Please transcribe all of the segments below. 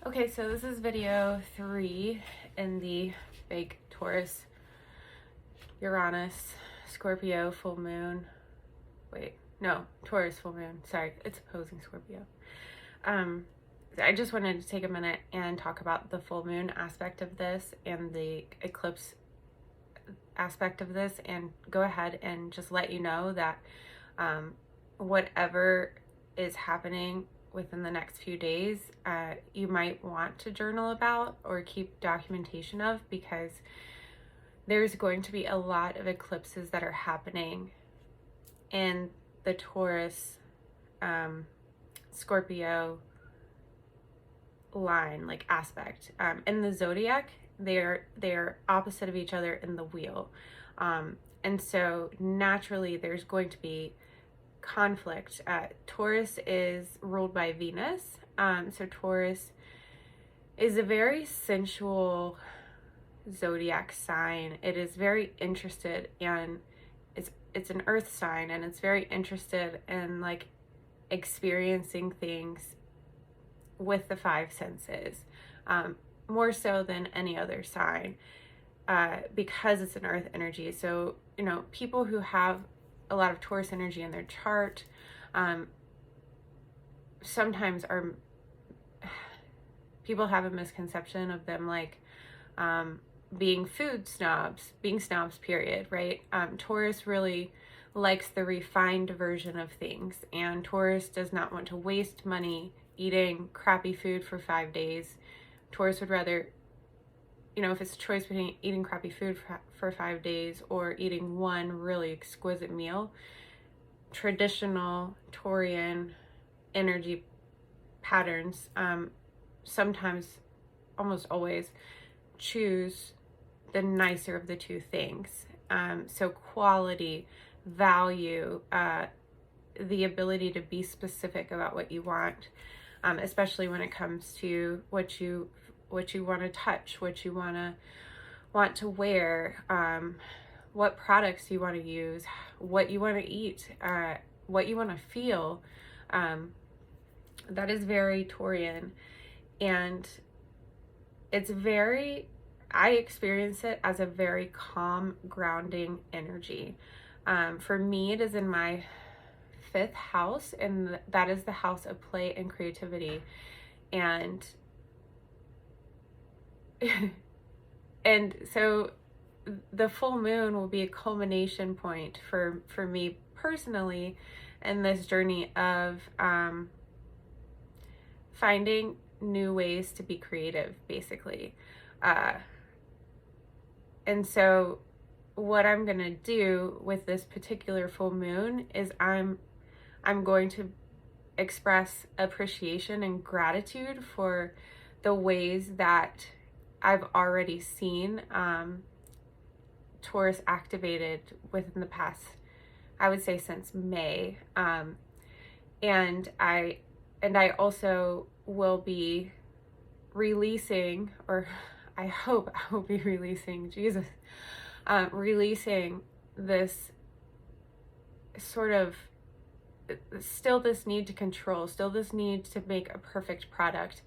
Okay, so this is video 3 in the big Taurus, Uranus, Scorpio full moon. Taurus full moon. Sorry, it's opposing Scorpio. I just wanted to take a minute and talk about the full moon aspect of this and the eclipse aspect of this, and go ahead and just let you know that whatever is happening within the next few days, you might want to journal about or keep documentation of, because there's going to be a lot of eclipses that are happening in the Taurus, Scorpio line, like aspect. In the zodiac, they're opposite of each other in the wheel. And so naturally there's going to be conflict. Taurus is ruled by Venus. So Taurus is a very sensual zodiac sign. It is very interested, and it's an earth sign, and it's very interested in like experiencing things with the five senses, more so than any other sign, because it's an earth energy. So, people who have a lot of Taurus energy in their chart, sometimes people have a misconception of them, like, being snobs, period, right? Taurus really likes the refined version of things, and Taurus does not want to waste money eating crappy food for 5 days. Taurus would rather, if it's a choice between eating crappy food for 5 days or eating one really exquisite meal, traditional Taurian energy patterns sometimes, almost always, choose the nicer of the two things. So quality, value, the ability to be specific about what you want, especially when it comes to what you want to touch, what you want to wear, what products you want to use, what you want to eat, what you want to feel. That is very Taurian, and I experience it as a very calm, grounding energy. For me, it is in my 5th house, and that is the house of play and creativity. And and so the full moon will be a culmination point for me personally in this journey of finding new ways to be creative, basically. And so what I'm gonna do with this particular full moon is I'm going to express appreciation and gratitude for the ways that I've already seen Taurus activated within the past, I would say, since May. And I also will be releasing, or I hope I will be releasing, releasing this sort of, still this need to control, still this need to make a perfect product.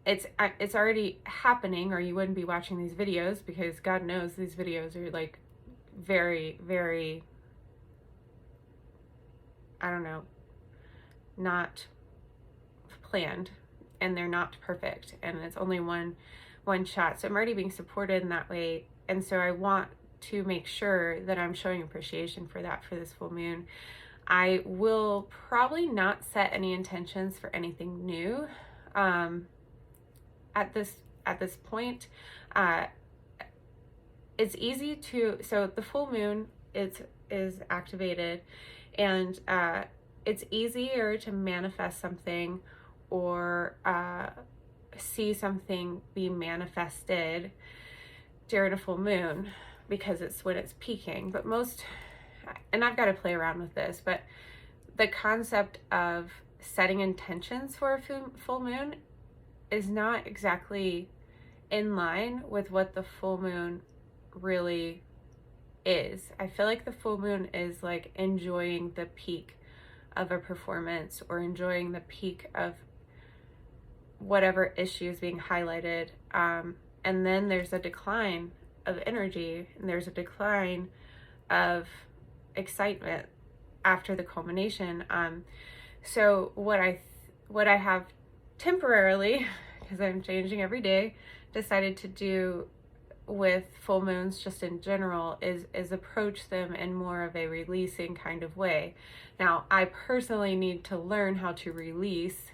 It's already happening, or you wouldn't be watching these videos, because God knows these videos are like very, very, I don't know, not planned, and they're not perfect, and it's only one shot. So I'm already being supported in that way, and so I want to make sure that I'm showing appreciation for that for this full moon. I will probably not set any intentions for anything new at this point. It's easy to, so the full moon is activated, and it's easier to manifest something or see something be manifested during a full moon, because it's when it's peaking. But and I've got to play around with this, but the concept of setting intentions for a full moon is not exactly in line with what the full moon really is. I feel like the full moon is like enjoying the peak of a performance, or enjoying the peak of whatever issue is being highlighted. And then there's a decline of energy, and there's a decline of excitement after the culmination. So what I have temporarily, because I'm changing every day, decided to do with full moons just in general is approach them in more of a releasing kind of way. Now, I personally need to learn how to release,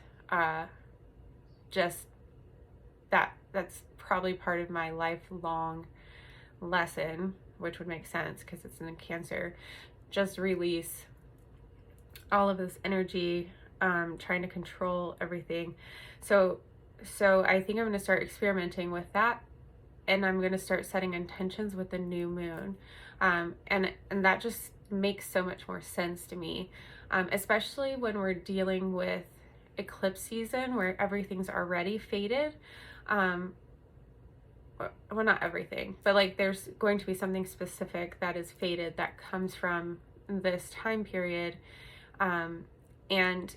just that's probably part of my lifelong lesson, which would make sense because it's in Cancer. Just release all of this energy, trying to control everything. So I think I'm going to start experimenting with that, and I'm going to start setting intentions with the new moon. And that just makes so much more sense to me, especially when we're dealing with eclipse season where everything's already faded. Well, not everything, but like there's going to be something specific that is faded that comes from this time period. And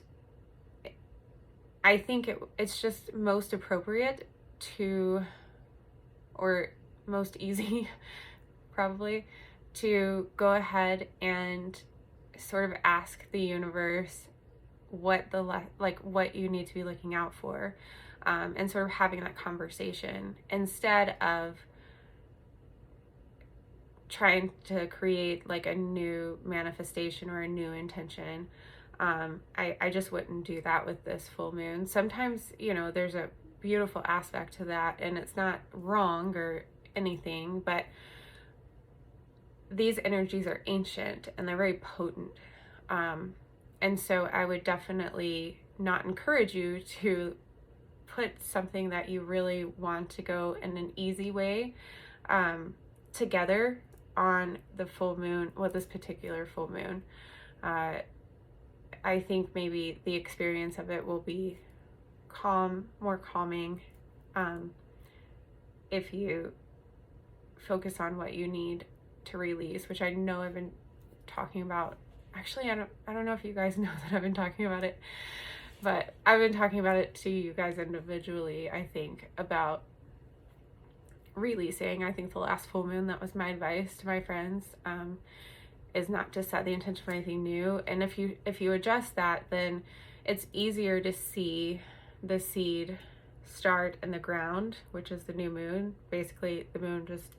I think it's just most appropriate to, or most easy probably, to go ahead and sort of ask the universe what what you need to be looking out for, and sort of having that conversation instead of trying to create like a new manifestation or a new intention. I just wouldn't do that with this full moon. Sometimes, there's a beautiful aspect to that, and it's not wrong or anything, but these energies are ancient and they're very potent. And so I would definitely not encourage you to put something that you really want to go in an easy way, together on the full moon, this particular full moon. I think maybe the experience of it will be more calming, if you focus on what you need to release, which I know I've been talking about. Actually, I don't know if you guys know that I've been talking about it, but I've been talking about it to you guys individually, I think, about releasing. I think the last full moon, that was my advice to my friends, is not to set the intention for anything new. And if you adjust that, then it's easier to see the seed start in the ground, which is the new moon. Basically, the moon just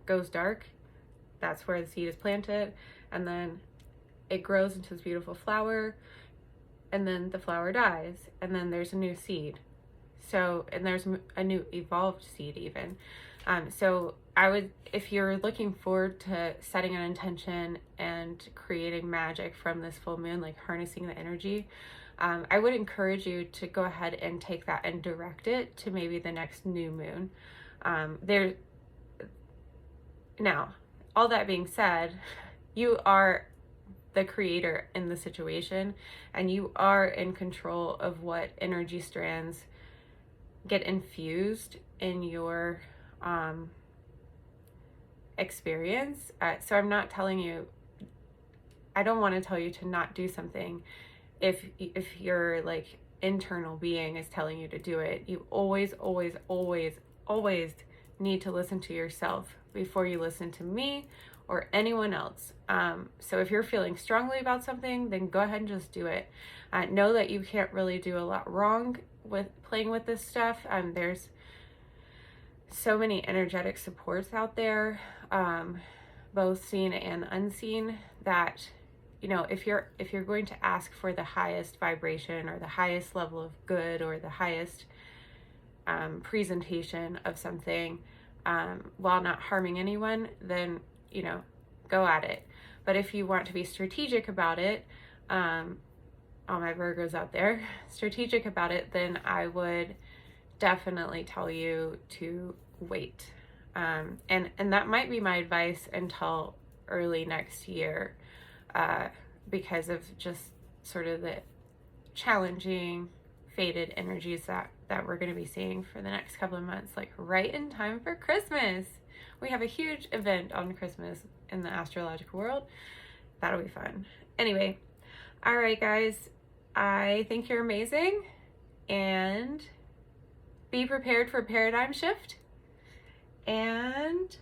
goes dark. That's where the seed is planted, and then it grows into this beautiful flower, and then the flower dies, and then there's a new seed. So, and there's a new evolved seed even. So I would, if you're looking forward to setting an intention and creating magic from this full moon, like harnessing the energy, I would encourage you to go ahead and take that and direct it to maybe the next new moon. Now, all that being said, you are the creator in the situation, and you are in control of what energy strands get infused in your experience. So I'm not telling you, I don't want to tell you to not do something if your like internal being is telling you to do it. You always need to listen to yourself before you listen to me or anyone else. So if you're feeling strongly about something, then go ahead and just do it. Know that you can't really do a lot wrong with playing with this stuff. There's so many energetic supports out there, both seen and unseen, that if you're going to ask for the highest vibration or the highest level of good or the highest presentation of something, while not harming anyone, then go at it. But if you want to be strategic about it, all my Virgos out there, strategic about it, then I would definitely tell you to wait. And that might be my advice until early next year, because of just sort of the challenging, faded energies that we're going to be seeing for the next couple of months, like right in time for Christmas. We have a huge event on Christmas in the astrological world. That'll be fun. Anyway, all right, guys, I think you're amazing, and be prepared for a paradigm shift, and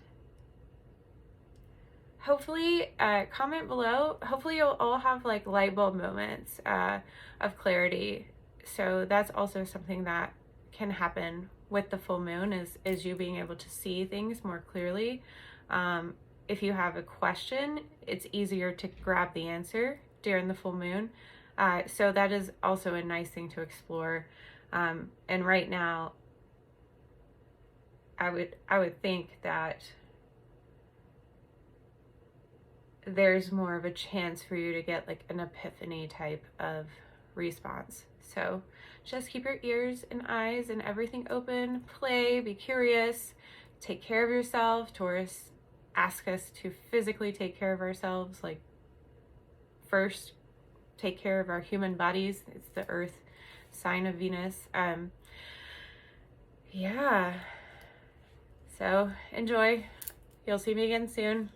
hopefully comment below. Hopefully you'll all have like light bulb moments of clarity. So that's also something that can happen with the full moon, is you being able to see things more clearly. If you have a question, it's easier to grab the answer during the full moon. So that is also a nice thing to explore. And right now, I would think that there's more of a chance for you to get like an epiphany type of response. So just keep your ears and eyes and everything open, play, be curious, take care of yourself. Taurus asks us to physically take care of ourselves, like first take care of our human bodies. It's the earth sign of Venus. Yeah. So enjoy. You'll see me again soon.